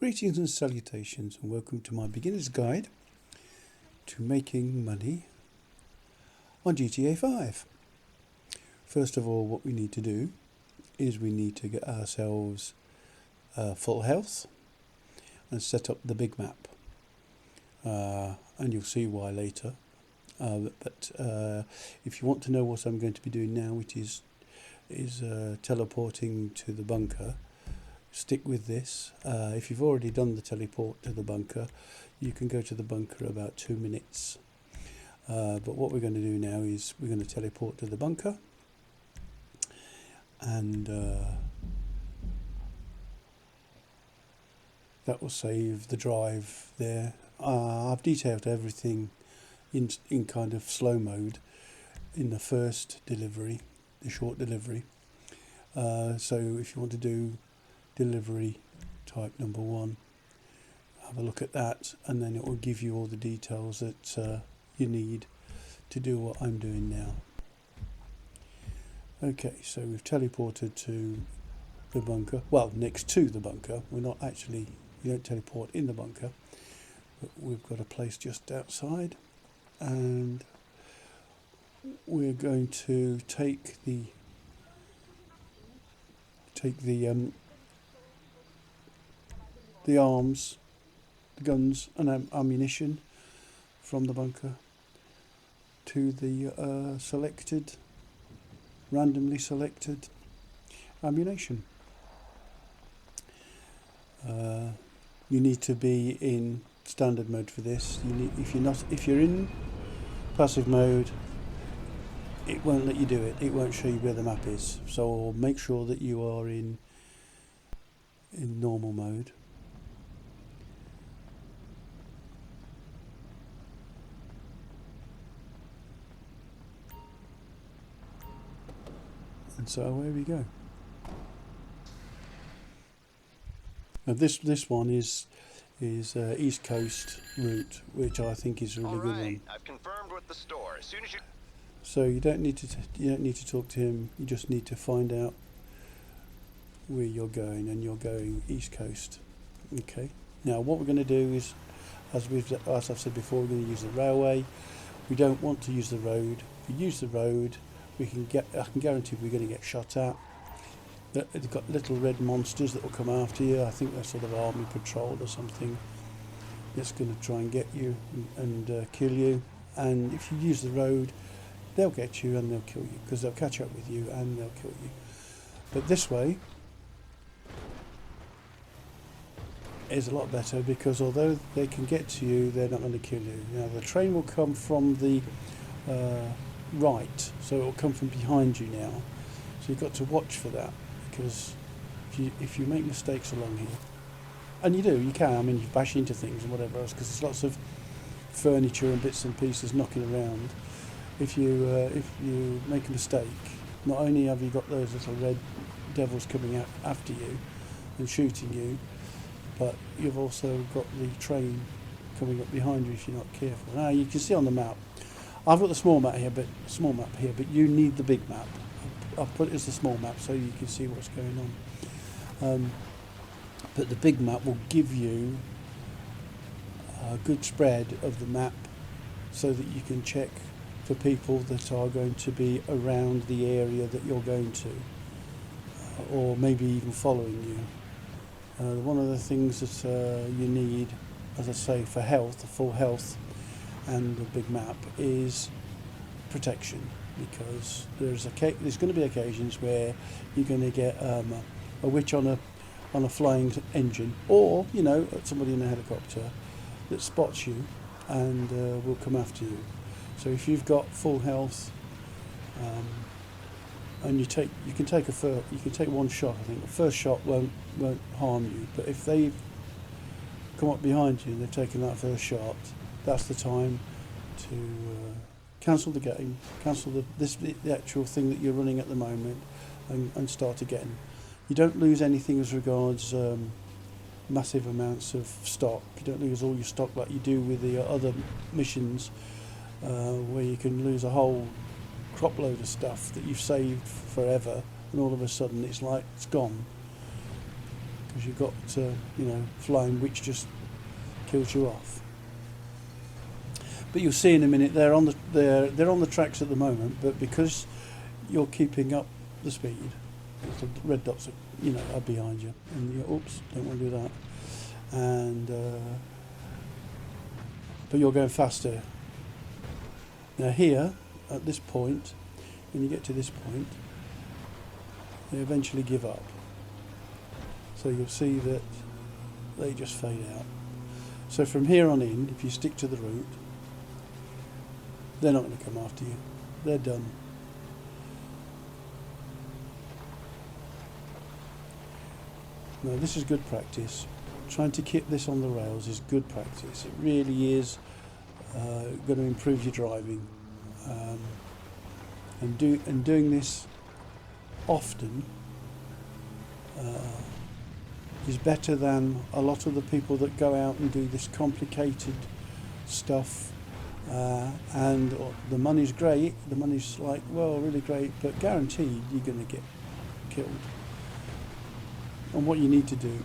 Greetings and salutations, and welcome to my beginner's guide to making money on GTA 5. First of all, what we need to do is we need to get ourselves full health and set up the big map, and you'll see why later. But if you want to know what I'm going to be doing now, which is teleporting to the bunker, stick with this. If you've already done the teleport to the bunker, you can go to the bunker about 2 minutes. But what we're going to do now is we're going to teleport to the bunker, and that will save the drive there. I've detailed everything in kind of slow mode in the first delivery, the short delivery. So if you want to do delivery type number 1, have a look at that, and then it will give you all the details that you need to do what I'm doing now. Okay, so we've teleported to the bunker, well, next to the bunker. We're not actually, you don't teleport in the bunker, but we've got a place just outside, and we're going to take the arms, the guns and ammunition from the bunker to the randomly selected ammunition. You need to be in standard mode for this. If you're in passive mode, it won't let you do it. It won't show you where the map is. So make sure that you are in normal mode. And so away we go. Now this one is East Coast route, which I think is a really good one. I've confirmed with the store. As soon as you. So you don't need to talk to him. You just need to find out where you're going, and you're going East Coast. Okay. Now what we're going to do is, as I've said before, we're going to use the railway. We don't want to use the road. If we use the road, I can guarantee we're going to get shot at. They've got little red monsters that will come after you. I think they're sort of army patrol or something. That's going to try and get you and kill you. And if you use the road, they'll get you and they'll kill you, because they'll catch up with you and they'll kill you. But this way is a lot better, because although they can get to you, they're not going to kill you. Now the train will come from the right, so it will come from behind you now. So you've got to watch for that, because if you make mistakes along here, and you can, I mean, you bash into things and whatever else, because there's lots of furniture and bits and pieces knocking around. If you make a mistake, not only have you got those little red devils coming out after you and shooting you, but you've also got the train coming up behind you if you're not careful. Now you can see on the map, I've got the small map here, but you need the big map. I've put it as the small map so you can see what's going on. But the big map will give you a good spread of the map, so that you can check for people that are going to be around the area that you're going to, or maybe even following you. One of the things that you need, as I say, for health, full health, and the big map is protection, because there's going to be occasions where you're going to get a witch on a flying engine, or somebody in a helicopter that spots you and will come after you. So if you've got full health, and you can take one shot. I think the first shot won't harm you, but if they come up behind you and they've taken that first shot, that's the time to cancel the game, cancel the actual thing that you're running at the moment, and start again. You don't lose anything as regards massive amounts of stock. You don't lose all your stock like you do with the other missions, where you can lose a whole crop load of stuff that you've saved forever, and all of a sudden it's like it's gone. because you've got flying, which just kills you off. But you'll see in a minute they're on the tracks at the moment, but because you're keeping up the speed, the red dots are behind you, and you oops, don't want to do that, and but you're going faster. Now here at this point, when you get to this point, they eventually give up. So you'll see that they just fade out. So from here on in, if you stick to the route, they're not going to come after you. They're done. Now this is good practice. Trying to keep this on the rails is good practice. It really is going to improve your driving. And doing this often is better than a lot of the people that go out and do this complicated stuff. And the money's great. The money's like, well, really great, but guaranteed you're going to get killed. And what you need to do,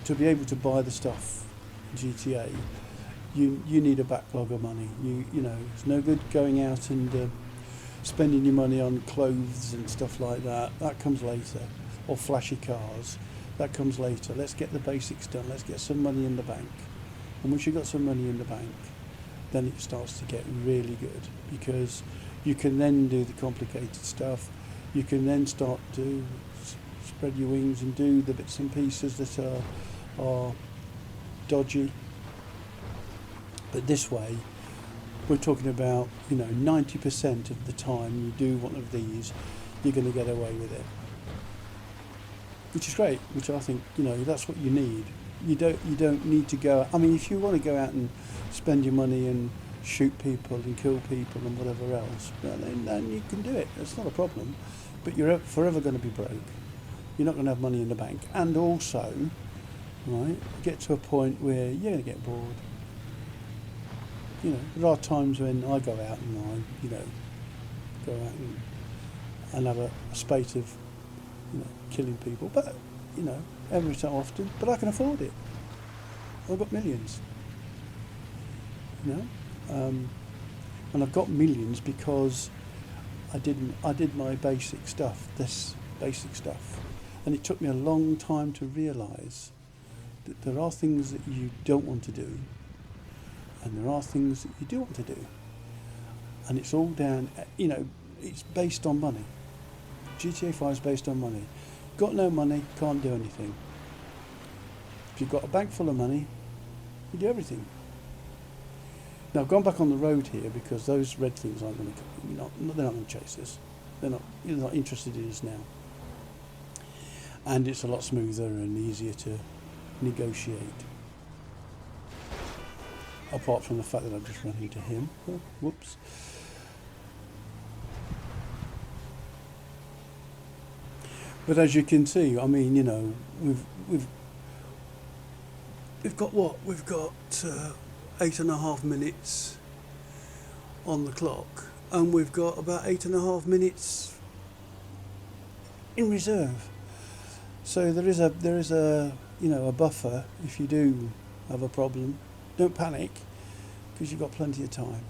to be able to buy the stuff, GTA, you need a backlog of money. It's no good going out and spending your money on clothes and stuff like that. That comes later, or flashy cars. That comes later. Let's get the basics done. Let's get some money in the bank. And once you've got some money in the bank, then it starts to get really good, because you can then do the complicated stuff. You can then start to spread your wings and do the bits and pieces that are dodgy. But this way, we're talking about 90% of the time you do one of these, you're going to get away with it, which is great. Which I think that's what you need. You don't need to go. I mean, if you want to go out and spend your money and shoot people and kill people and whatever else, well, then you can do it. It's not a problem. But you're forever going to be broke. You're not going to have money in the bank, and also, right, get to a point where you're going to get bored. There are times when I go out and go out and have a spate of killing people, but every so often, but I can afford it. I've got millions, and I've got millions because I did my basic stuff, and it took me a long time to realise that there are things that you don't want to do, and there are things that you do want to do, and it's all down, it's based on money. GTA 5 is based on money. Got no money, can't do anything. If you've got a bank full of money, you do everything. Now I've gone back on the road here because those red things aren't going to, they're not going to chase us. They're not interested in us now. And it's a lot smoother and easier to negotiate. Apart from the fact that I've just run into him. Oh, whoops. But as you can see, I mean, we've got what? We've got 8.5 minutes on the clock, and we've got about 8.5 minutes in reserve. So there is a a buffer if you do have a problem. Don't panic, because you've got plenty of time.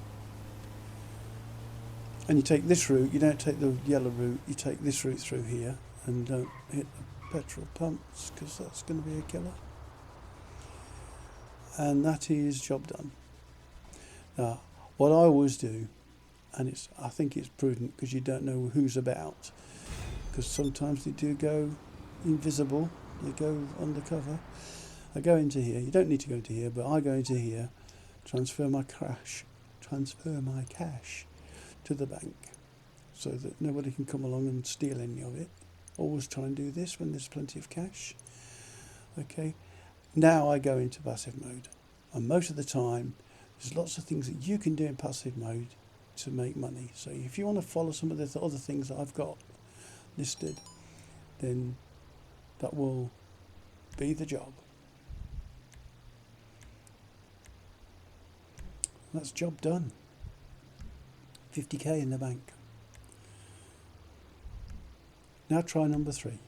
And you take this route. You don't take the yellow route. You take this route through here. And don't hit the petrol pumps, because that's going to be a killer. And that is job done. Now, what I always do, and I think it's prudent because you don't know who's about, because sometimes they do go invisible, they go undercover. I go into here. You don't need to go into here, but I go into here, transfer my cash to the bank, so that nobody can come along and steal any of it. Always try and do this when there's plenty of cash. Okay, now I go into passive mode, and most of the time there's lots of things that you can do in passive mode to make money. So if you want to follow some of the other things that I've got listed, then that will be the job. That's job done. 50k in the bank. Now try number 3.